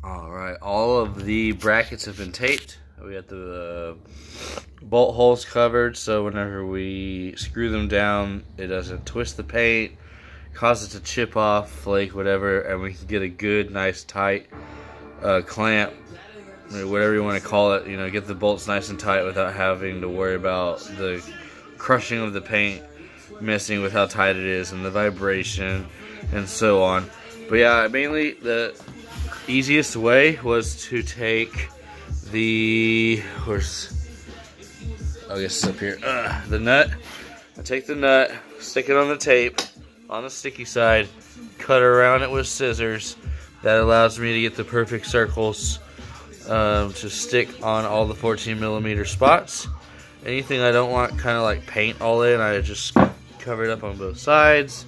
Alright, all of the brackets have been taped. We got the bolt holes covered, so whenever we screw them down, it doesn't twist the paint, cause it to chip off, flake, whatever, and we can get a good, nice, tight clamp, whatever you want to call it, get the bolts nice and tight without having to worry about the crushing of the paint, messing with how tight it is, and the vibration, and so on. But yeah, mainly the easiest way was to take the, I guess it's up here, the nut. I take the nut, stick it on the tape, on the sticky side, cut around it with scissors. That allows me to get the perfect circles to stick on all the 14mm spots. Anything I don't want kind of like paint all in, I just cover it up on both sides.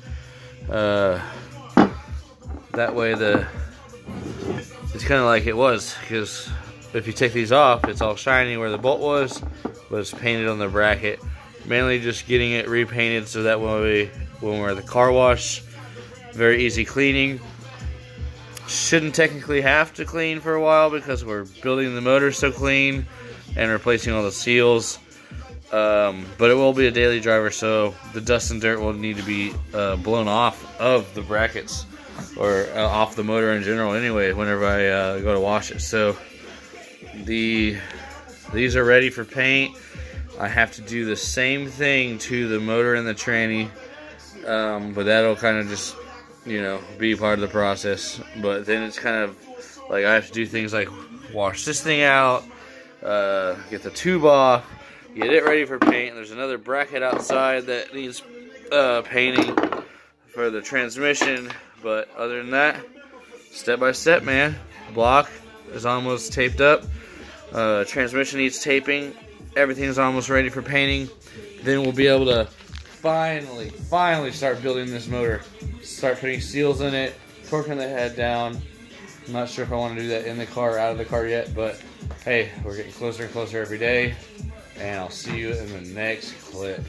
That way it's kind of like it was, because if you take these off, it's all shiny where the bolt was, but it's painted on the bracket. Mainly just getting it repainted so that way when we're at the car wash, very easy cleaning. Shouldn't technically have to clean for a while because we're building the motor so clean and replacing all the seals. But it will be a daily driver, so the dust and dirt will need to be blown off of the brackets, or off the motor in general anyway, whenever I go to wash it. So these are ready for paint. I have to do the same thing to the motor and the tranny, but that'll kind of just, be part of the process. But then it's kind of like I have to do things like wash this thing out, get the tube off, get it ready for paint. There's another bracket outside that needs painting for the transmission. But other than that, step by step, man. Block is almost taped up. Transmission needs taping. Everything's almost ready for painting. Then we'll be able to finally start building this motor. Start putting seals in it, torquing the head down. I'm not sure if I want to do that in the car or out of the car yet, but hey, we're getting closer and closer every day. And I'll see you in the next clip.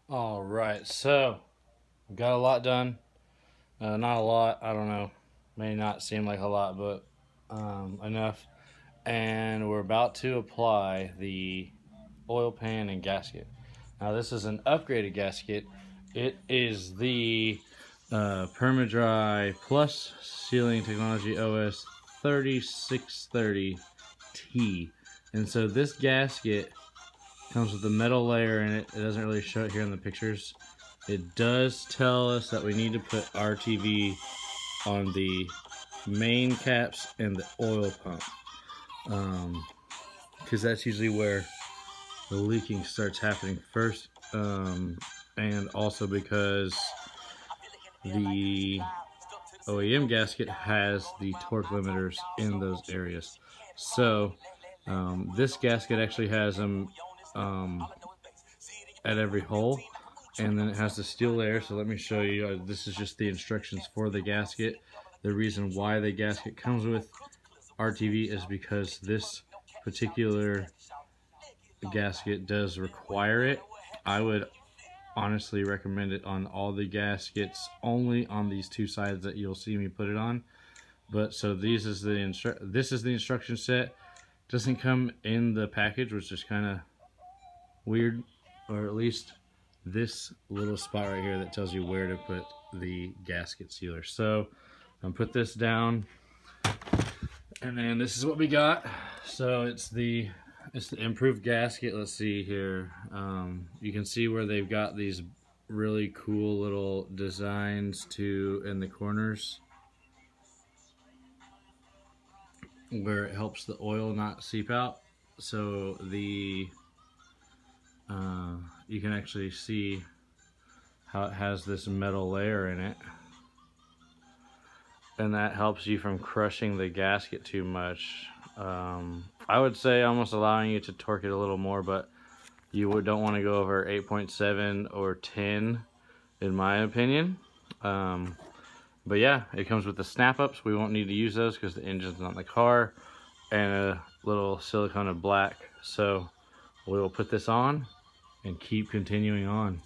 Alright, so got a lot done. Not a lot, I don't know. May not seem like a lot, but enough. And we're about to apply the oil pan and gasket. Now this is an upgraded gasket. It is the Permadry Plus Sealing Technology OS 3630T. And so this gasket Comes with the metal layer in it. It doesn't really show it here in the pictures. It does tell us that we need to put RTV on the main caps and the oil pump, because that's usually where the leaking starts happening first, and also because the OEM gasket has the torque limiters in those areas. So this gasket actually has them at every hole, and then it has the steel layer. So let me show you. This is just the instructions for the gasket. The reason why the gasket comes with RTV is because this particular gasket does require it. I would honestly recommend it on all the gaskets, only on these two sides that you'll see me put it on. But so this is the instruction set. Doesn't come in the package, which is kind of weird, or at least this little spot right here that tells you where to put the gasket sealer. So I'm put this down, and then this is what we got. So it's the improved gasket. Let's see here. You can see where they've got these really cool little designs too in the corners, where it helps the oil not seep out. So the you can actually see how it has this metal layer in it, and that helps you from crushing the gasket too much. I would say almost allowing you to torque it a little more, but you don't want to go over 8.7 or 10 in my opinion. But yeah, it comes with the snap-ups. We won't need to use those because the engine's not in the car, and a little silicone black. So we will put this on and keep continuing on.